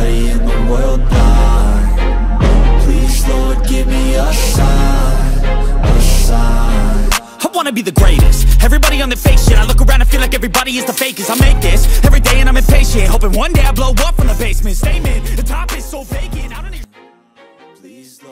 everybody in the world blind. Please Lord give me a sign, a sign. I wanna be the greatest. Everybody on the fake shit. I look around and feel like everybody is the fakest. I make this every day and I'm impatient, hoping one day I blow up from the basement. Statement, the top is so vacant. I don't even...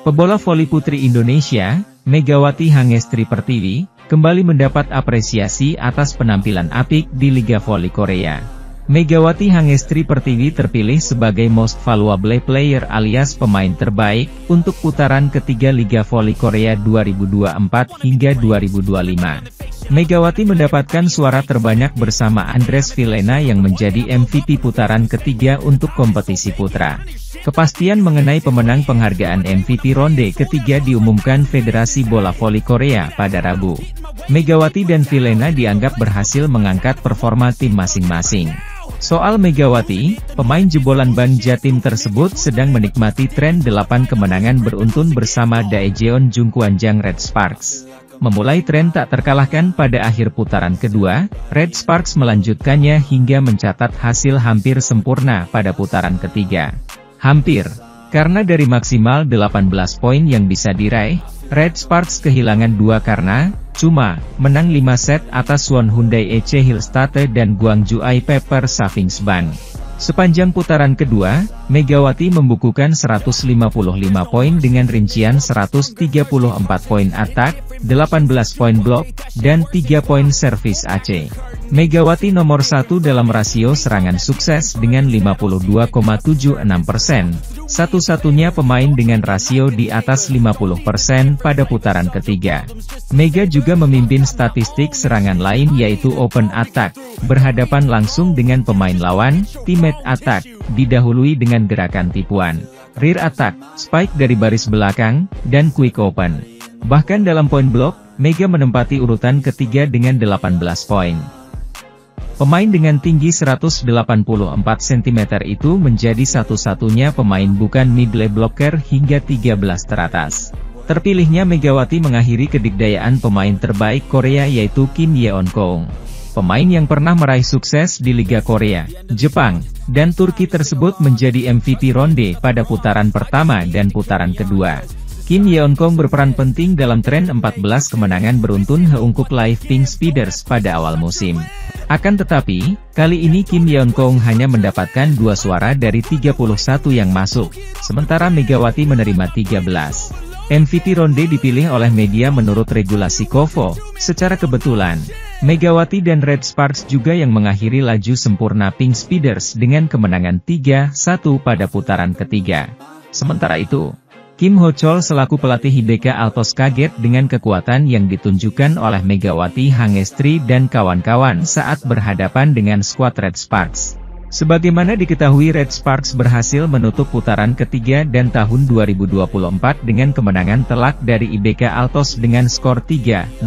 Pebola voli putri Indonesia, Megawati Hangestri Pertiwi, kembali mendapat apresiasi atas penampilan apik di Liga Voli Korea. Megawati Hangestri Pertiwi terpilih sebagai Most Valuable Player alias pemain terbaik untuk putaran ketiga Liga Voli Korea 2024 hingga 2025. Megawati mendapatkan suara terbanyak bersama Andres Vilena yang menjadi MVP putaran ketiga untuk kompetisi putra. Kepastian mengenai pemenang penghargaan MVP ronde ketiga diumumkan Federasi Bola Voli Korea pada Rabu. Megawati dan Vilena dianggap berhasil mengangkat performa tim masing-masing. Soal Megawati, pemain jebolan Ban Jatim tersebut sedang menikmati tren 8 kemenangan beruntun bersama Daejeon Jungkwanjang Red Sparks. Memulai tren tak terkalahkan pada akhir putaran kedua, Red Sparks melanjutkannya hingga mencatat hasil hampir sempurna pada putaran ketiga. Hampir, karena dari maksimal 18 poin yang bisa diraih, Red Sparks kehilangan 2 karena cuma menang 5 set atas Won Hyundai EC Hillstate dan Gwangju I Pepper Savings Bank. Sepanjang putaran kedua, Megawati membukukan 155 poin dengan rincian 134 poin atak, 18 poin blok, dan 3 poin servis AC. Megawati nomor 1 dalam rasio serangan sukses dengan 52,76%, satu-satunya pemain dengan rasio di atas 50% pada putaran ketiga. Mega juga memimpin statistik serangan lain yaitu open attack, berhadapan langsung dengan pemain lawan, teammate attack, didahului dengan gerakan tipuan, rear attack, spike dari baris belakang, dan quick open. Bahkan dalam poin blok, Mega menempati urutan ketiga dengan 18 poin. Pemain dengan tinggi 184 cm itu menjadi satu-satunya pemain bukan middle blocker hingga 13 teratas. Terpilihnya Megawati mengakhiri kedikdayaan pemain terbaik Korea yaitu Kim Yeon-kong. Pemain yang pernah meraih sukses di Liga Korea, Jepang, dan Turki tersebut menjadi MVP ronde pada putaran pertama dan putaran kedua. Kim Yeon-kong berperan penting dalam tren 14 kemenangan beruntun Heungkup Live Pink Speeders pada awal musim. Akan tetapi, kali ini Kim Yeon-kong hanya mendapatkan 2 suara dari 31 yang masuk, sementara Megawati menerima 13. MVP ronde dipilih oleh media menurut regulasi KOVO. Secara kebetulan, Megawati dan Red Sparks juga yang mengakhiri laju sempurna Pink Speeders dengan kemenangan 3-1 pada putaran ketiga. Sementara itu, Kim Ho Chol selaku pelatih IBK Altos kaget dengan kekuatan yang ditunjukkan oleh Megawati Hangestri dan kawan-kawan saat berhadapan dengan skuad Red Sparks. Sebagaimana diketahui Red Sparks berhasil menutup putaran ketiga dan tahun 2024 dengan kemenangan telak dari IBK Altos dengan skor 3-0.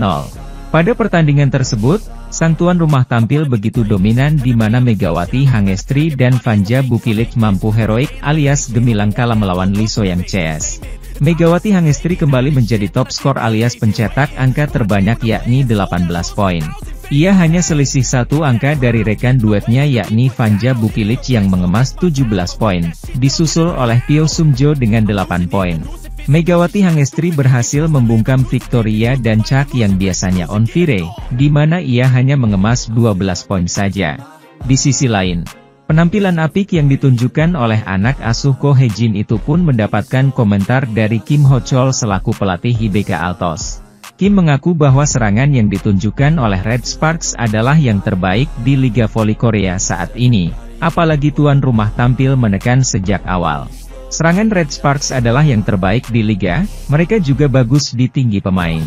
Pada pertandingan tersebut, sang tuan rumah tampil begitu dominan di mana Megawati Hangestri dan Vanja Bukilic mampu heroik alias gemilang kalah melawan Lee Soyang CS. Megawati Hangestri kembali menjadi top skor alias pencetak angka terbanyak yakni 18 poin. Ia hanya selisih 1 angka dari rekan duetnya yakni Vanja Bukilic yang mengemas 17 poin, disusul oleh Pyo Sung-jo dengan 8 poin. Megawati Hangestri berhasil membungkam Victoria dan Chak yang biasanya on fire, di mana ia hanya mengemas 12 poin saja. Di sisi lain, penampilan apik yang ditunjukkan oleh anak asuh Ko Hye-jin itu pun mendapatkan komentar dari Kim Ho Chol selaku pelatih IBK Altos. Kim mengaku bahwa serangan yang ditunjukkan oleh Red Sparks adalah yang terbaik di Liga Voli Korea saat ini, apalagi tuan rumah tampil menekan sejak awal. Serangan Red Sparks adalah yang terbaik di Liga, mereka juga bagus di tinggi pemain.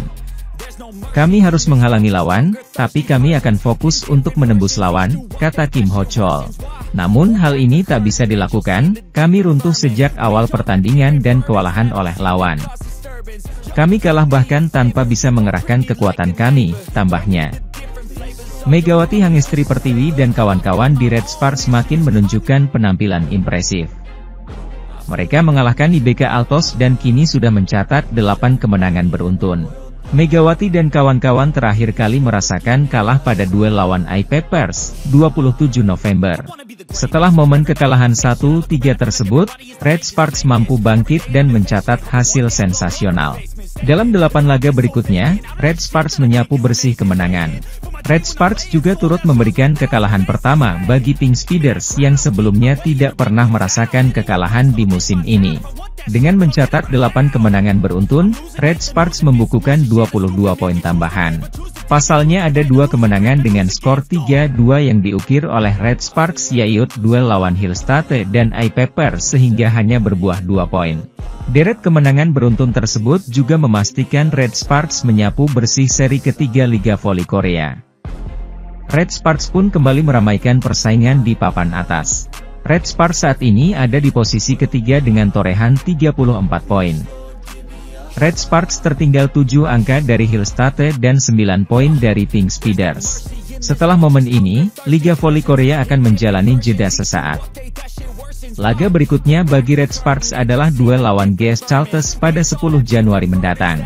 Kami harus menghalangi lawan, tapi kami akan fokus untuk menembus lawan, kata Kim Ho Chol. Namun hal ini tak bisa dilakukan, kami runtuh sejak awal pertandingan dan kewalahan oleh lawan. Kami kalah bahkan tanpa bisa mengerahkan kekuatan kami, tambahnya. Megawati Hangestri Pertiwi dan kawan-kawan di Red Sparks makin menunjukkan penampilan impresif. Mereka mengalahkan IBK Altos dan kini sudah mencatat 8 kemenangan beruntun. Megawati dan kawan-kawan terakhir kali merasakan kalah pada duel lawan I-Peppers, 27 November. Setelah momen kekalahan 1-3 tersebut, Red Sparks mampu bangkit dan mencatat hasil sensasional. Dalam 8 laga berikutnya, Red Sparks menyapu bersih kemenangan. Red Sparks juga turut memberikan kekalahan pertama bagi Pink Speeders yang sebelumnya tidak pernah merasakan kekalahan di musim ini. Dengan mencatat 8 kemenangan beruntun, Red Sparks membukukan 22 poin tambahan. Pasalnya ada 2 kemenangan dengan skor 3-2 yang diukir oleh Red Sparks, yaitu duel lawan Hillstate dan I-Peppers sehingga hanya berbuah 2 poin. Deret kemenangan beruntun tersebut juga memastikan Red Sparks menyapu bersih seri ketiga Liga Voli Korea. Red Sparks pun kembali meramaikan persaingan di papan atas. Red Sparks saat ini ada di posisi ketiga dengan torehan 34 poin. Red Sparks tertinggal 7 angka dari Hillstate dan 9 poin dari Pink Speeders. Setelah momen ini, Liga Voli Korea akan menjalani jeda sesaat. Laga berikutnya bagi Red Sparks adalah duel lawan GS Chalters pada 10 Januari mendatang.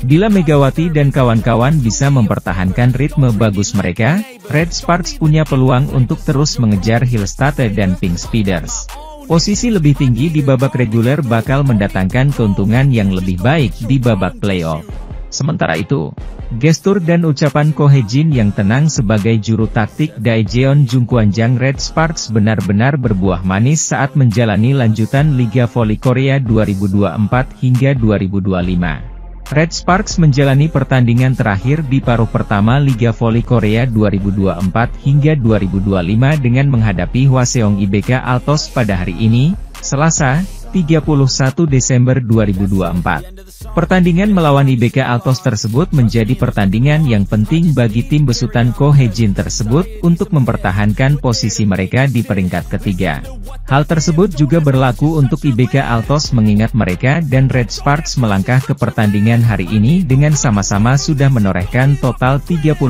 Bila Megawati dan kawan-kawan bisa mempertahankan ritme bagus mereka, Red Sparks punya peluang untuk terus mengejar Hillstate dan Pink Speeders. Posisi lebih tinggi di babak reguler bakal mendatangkan keuntungan yang lebih baik di babak playoff. Sementara itu, gestur dan ucapan Ko Hae-jin yang tenang sebagai juru taktik Daejeon Jungkwanjang Red Sparks benar-benar berbuah manis saat menjalani lanjutan Liga Voli Korea 2024 hingga 2025. Red Sparks menjalani pertandingan terakhir di paruh pertama Liga Voli Korea 2024 hingga 2025 dengan menghadapi Hwaseong IBK Altos pada hari ini, Selasa, 31 Desember 2024. Pertandingan melawan IBK Altos tersebut menjadi pertandingan yang penting bagi tim besutan Ko Hae-jin tersebut untuk mempertahankan posisi mereka di peringkat ketiga. Hal tersebut juga berlaku untuk IBK Altos mengingat mereka dan Red Sparks melangkah ke pertandingan hari ini dengan sama-sama sudah menorehkan total 31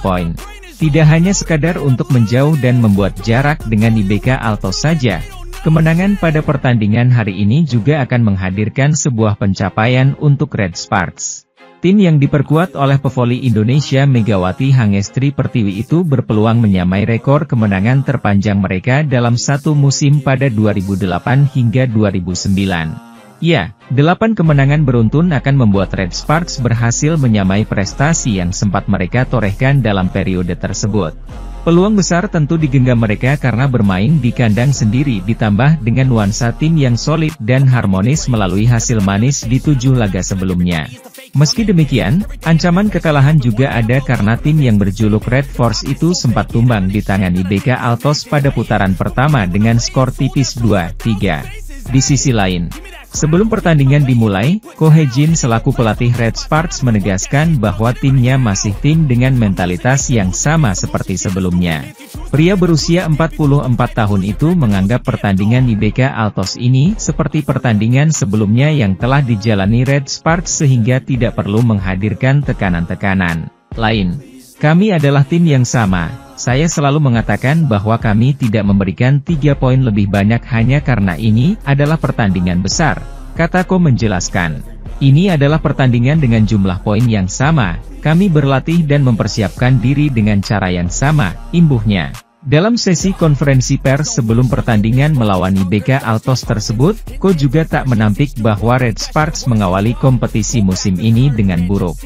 poin. Tidak hanya sekadar untuk menjauh dan membuat jarak dengan IBK Altos saja, kemenangan pada pertandingan hari ini juga akan menghadirkan sebuah pencapaian untuk Red Sparks. Tim yang diperkuat oleh pevoli Indonesia Megawati Hangestri Pertiwi itu berpeluang menyamai rekor kemenangan terpanjang mereka dalam satu musim pada 2008 hingga 2009. Ya, 8 kemenangan beruntun akan membuat Red Sparks berhasil menyamai prestasi yang sempat mereka torehkan dalam periode tersebut. Peluang besar tentu digenggam mereka karena bermain di kandang sendiri ditambah dengan nuansa tim yang solid dan harmonis melalui hasil manis di 7 laga sebelumnya. Meski demikian, ancaman kekalahan juga ada karena tim yang berjuluk Red Force itu sempat tumbang di tangan IBK Altos pada putaran pertama dengan skor tipis 2-3. Di sisi lain, sebelum pertandingan dimulai, Ko Hae-jin selaku pelatih Red Sparks menegaskan bahwa timnya masih tim dengan mentalitas yang sama seperti sebelumnya. Pria berusia 44 tahun itu menganggap pertandingan IBK Altos ini seperti pertandingan sebelumnya yang telah dijalani Red Sparks sehingga tidak perlu menghadirkan tekanan-tekanan lain. Kami adalah tim yang sama. Saya selalu mengatakan bahwa kami tidak memberikan 3 poin lebih banyak hanya karena ini adalah pertandingan besar, kata Ko menjelaskan. Ini adalah pertandingan dengan jumlah poin yang sama, kami berlatih dan mempersiapkan diri dengan cara yang sama, imbuhnya. Dalam sesi konferensi pers sebelum pertandingan melawan IBK Altos tersebut, Ko juga tak menampik bahwa Red Sparks mengawali kompetisi musim ini dengan buruk.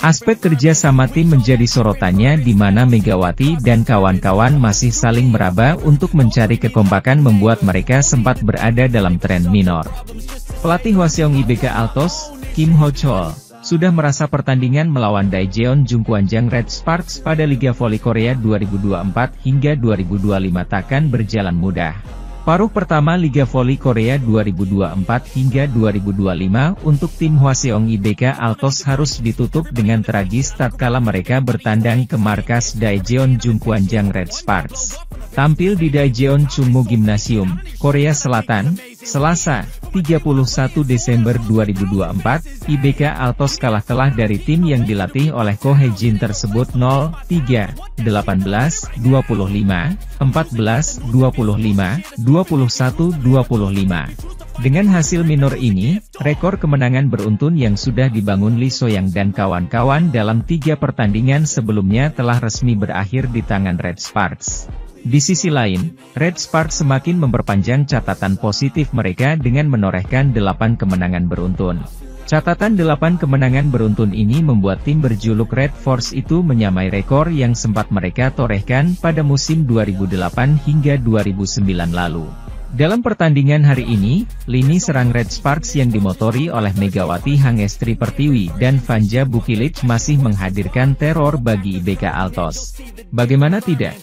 Aspek kerja sama tim menjadi sorotannya di mana Megawati dan kawan-kawan masih saling meraba untuk mencari kekompakan membuat mereka sempat berada dalam tren minor. Pelatih Hwaseong IBK Altos, Kim Ho-chol, sudah merasa pertandingan melawan Daejeon Jungkwanjang Red Sparks pada Liga Voli Korea 2024 hingga 2025 takkan berjalan mudah. Paruh pertama Liga Voli Korea 2024 hingga 2025 untuk tim Hwaseong IBK Altos harus ditutup dengan tragis tatkala mereka bertandang ke markas Daejeon Jungkwanjang Red Sparks. Tampil di Daejeon Chungmu Gymnasium, Korea Selatan, Selasa, 31 Desember 2024, IBK Altos kalah telak dari tim yang dilatih oleh Ko Hae-jin tersebut 0-3, 18-25, 14-25, 21-25. Dengan hasil minor ini, rekor kemenangan beruntun yang sudah dibangun Lee Soyang dan kawan-kawan dalam 3 pertandingan sebelumnya telah resmi berakhir di tangan Red Sparks. Di sisi lain, Red Sparks semakin memperpanjang catatan positif mereka dengan menorehkan 8 kemenangan beruntun. Catatan 8 kemenangan beruntun ini membuat tim berjuluk Red Force itu menyamai rekor yang sempat mereka torehkan pada musim 2008 hingga 2009 lalu. Dalam pertandingan hari ini, lini serang Red Sparks yang dimotori oleh Megawati Hangestri Pertiwi dan Vanja Bukilic masih menghadirkan teror bagi IBK Altos. Bagaimana tidak?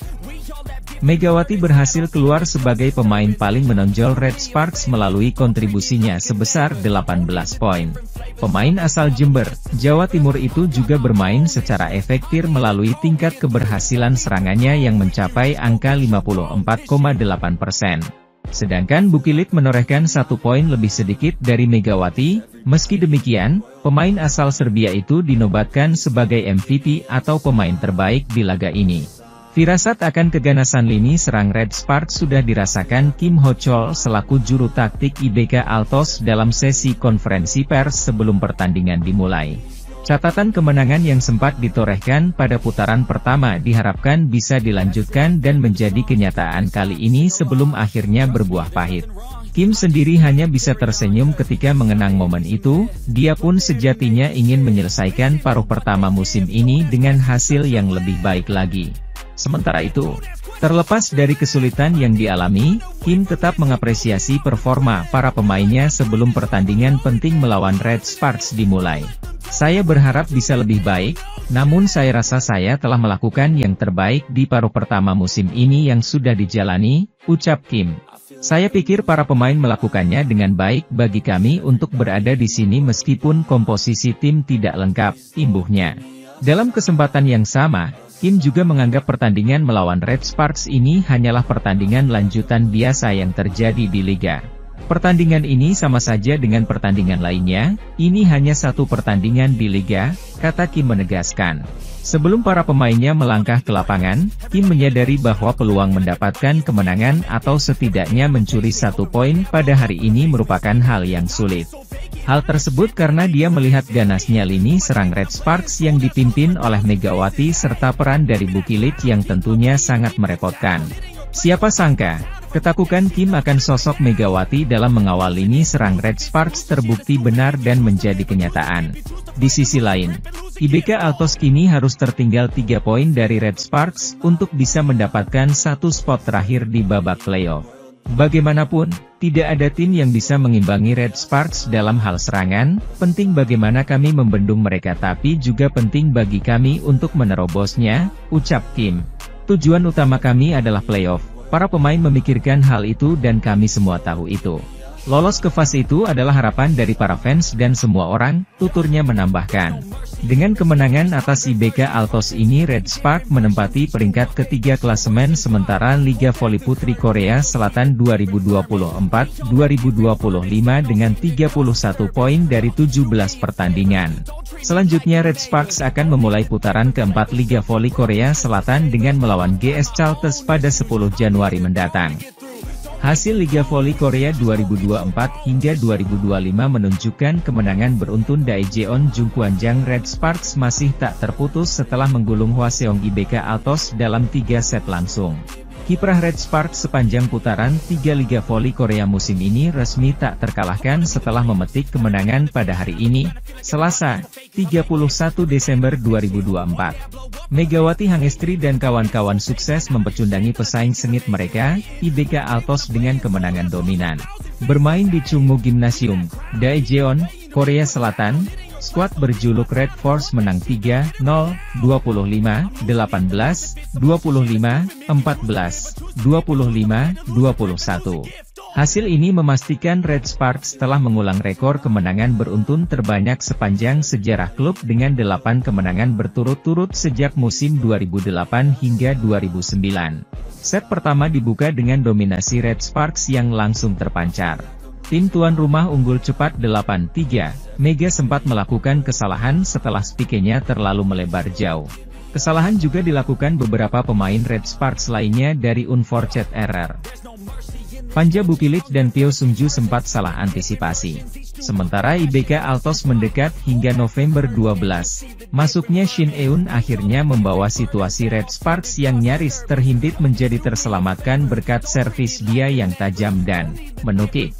Megawati berhasil keluar sebagai pemain paling menonjol Red Sparks melalui kontribusinya sebesar 18 poin. Pemain asal Jember, Jawa Timur itu juga bermain secara efektif melalui tingkat keberhasilan serangannya yang mencapai angka 54,8%. Sedangkan Bukilic menorehkan 1 poin lebih sedikit dari Megawati. Meski demikian, pemain asal Serbia itu dinobatkan sebagai MVP atau pemain terbaik di laga ini. Firasat akan keganasan lini serang Red Sparks sudah dirasakan Kim Ho Chol selaku juru taktik IBK Altos dalam sesi konferensi pers sebelum pertandingan dimulai. Catatan kemenangan yang sempat ditorehkan pada putaran pertama diharapkan bisa dilanjutkan dan menjadi kenyataan kali ini sebelum akhirnya berbuah pahit. Kim sendiri hanya bisa tersenyum ketika mengenang momen itu, dia pun sejatinya ingin menyelesaikan paruh pertama musim ini dengan hasil yang lebih baik lagi. Sementara itu, terlepas dari kesulitan yang dialami, Kim tetap mengapresiasi performa para pemainnya sebelum pertandingan penting melawan Red Sparks dimulai. Saya berharap bisa lebih baik, namun saya rasa saya telah melakukan yang terbaik di paruh pertama musim ini yang sudah dijalani, ucap Kim. Saya pikir para pemain melakukannya dengan baik bagi kami untuk berada di sini meskipun komposisi tim tidak lengkap, imbuhnya. Dalam kesempatan yang sama, Kim juga menganggap pertandingan melawan Red Sparks ini hanyalah pertandingan lanjutan biasa yang terjadi di Liga. Pertandingan ini sama saja dengan pertandingan lainnya, ini hanya satu pertandingan di Liga, kata Kim menegaskan. Sebelum para pemainnya melangkah ke lapangan, Kim menyadari bahwa peluang mendapatkan kemenangan atau setidaknya mencuri 1 poin pada hari ini merupakan hal yang sulit. Hal tersebut karena dia melihat ganasnya lini serang Red Sparks yang dipimpin oleh Megawati serta peran dari Bukilic yang tentunya sangat merepotkan. Siapa sangka, ketakutan Kim akan sosok Megawati dalam mengawal lini serang Red Sparks terbukti benar dan menjadi kenyataan. Di sisi lain, IBK Altos kini harus tertinggal 3 poin dari Red Sparks untuk bisa mendapatkan 1 spot terakhir di babak playoff. Bagaimanapun, tidak ada tim yang bisa mengimbangi Red Sparks dalam hal serangan, penting bagaimana kami membendung mereka tapi juga penting bagi kami untuk menerobosnya, ucap Kim. Tujuan utama kami adalah playoff, para pemain memikirkan hal itu dan kami semua tahu itu. Lolos ke fase itu adalah harapan dari para fans dan semua orang, tuturnya menambahkan. Dengan kemenangan atas IBK Altos ini Red Sparks menempati peringkat ketiga klasemen sementara Liga Voli Putri Korea Selatan 2024-2025 dengan 31 poin dari 17 pertandingan. Selanjutnya Red Sparks akan memulai putaran keempat Liga Voli Korea Selatan dengan melawan GS Chalters pada 10 Januari mendatang. Hasil Liga Voli Korea 2024 hingga 2025 menunjukkan kemenangan beruntun Daejeon Jungkwanjang Red Sparks masih tak terputus setelah menggulung Hwaseong IBK Altos dalam 3 set langsung. Kiprah Red Sparks sepanjang putaran 3 Liga Voli Korea musim ini resmi tak terkalahkan setelah memetik kemenangan pada hari ini, Selasa, 31 Desember 2024. Megawati Hangestri dan kawan-kawan sukses mempecundangi pesaing sengit mereka, IBK Altos dengan kemenangan dominan. Bermain di Chungmu Gymnasium, Daejeon, Korea Selatan, skuad berjuluk Red Force menang 3-0, 25-18, 25-14, 25-21. Hasil ini memastikan Red Sparks telah mengulang rekor kemenangan beruntun terbanyak sepanjang sejarah klub dengan 8 kemenangan berturut-turut sejak musim 2008 hingga 2009. Set pertama dibuka dengan dominasi Red Sparks yang langsung terpancar. Tim tuan rumah unggul cepat 8-3, Mega sempat melakukan kesalahan setelah spikenya terlalu melebar jauh. Kesalahan juga dilakukan beberapa pemain Red Sparks lainnya dari unforced error. Panja Bukilic dan Pio Sungju sempat salah antisipasi. Sementara IBK Altos mendekat hingga November 12. Masuknya Shin Eun akhirnya membawa situasi Red Sparks yang nyaris terhimpit menjadi terselamatkan berkat servis dia yang tajam dan menukik.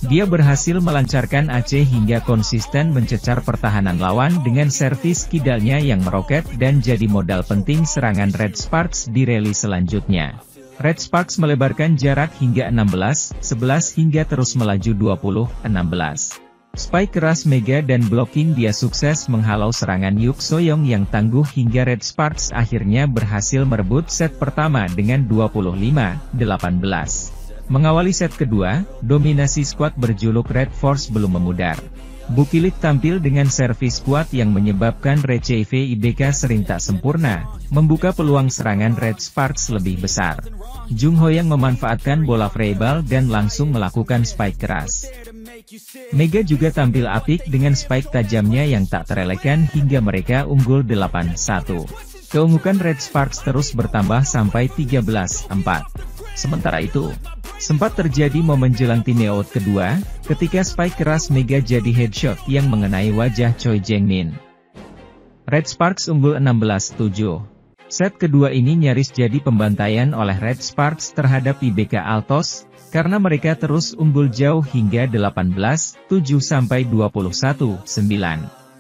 Dia berhasil melancarkan Aceh hingga konsisten mencecar pertahanan lawan dengan servis kidalnya yang meroket dan jadi modal penting serangan Red Sparks di rally selanjutnya. Red Sparks melebarkan jarak hingga 16-11 hingga terus melaju 20-16. Spike keras Mega dan blocking dia sukses menghalau serangan Yuk Soyoung yang tangguh hingga Red Sparks akhirnya berhasil merebut set pertama dengan 25-18. Mengawali set kedua, dominasi skuad berjuluk Red Force belum memudar. Bukilic tampil dengan servis kuat yang menyebabkan RCV IBK sering tak sempurna, membuka peluang serangan Red Sparks lebih besar. Jung Hoyang memanfaatkan bola freeball dan langsung melakukan spike keras. Mega juga tampil apik dengan spike tajamnya yang tak terelakkan hingga mereka unggul 8-1. Keunggukan Red Sparks terus bertambah sampai 13-4. Sementara itu, sempat terjadi momen jelang time out kedua, ketika spike keras Mega jadi headshot yang mengenai wajah Choi Jang-min. Red Sparks unggul 16-7. Set kedua ini nyaris jadi pembantaian oleh Red Sparks terhadap IBK Altos, karena mereka terus unggul jauh hingga 18-7 sampai 21-9.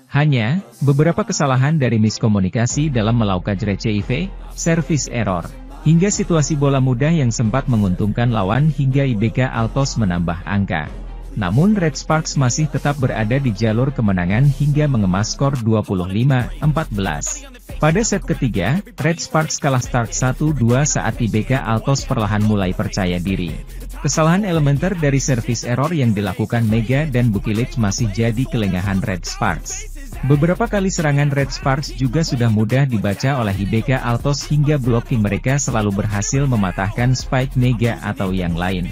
Hanya, beberapa kesalahan dari miskomunikasi dalam melakukan RCV, service error, hingga situasi bola mudah yang sempat menguntungkan lawan hingga IBK Altos menambah angka. Namun Red Sparks masih tetap berada di jalur kemenangan hingga mengemas skor 25-14. Pada set ketiga, Red Sparks kalah start 1-2 saat IBK Altos perlahan mulai percaya diri. Kesalahan elementer dari service error yang dilakukan Mega dan Bukilic masih jadi kelengahan Red Sparks. Beberapa kali serangan Red Sparks juga sudah mudah dibaca oleh IBK Altos hingga blocking mereka selalu berhasil mematahkan spike Mega atau yang lain.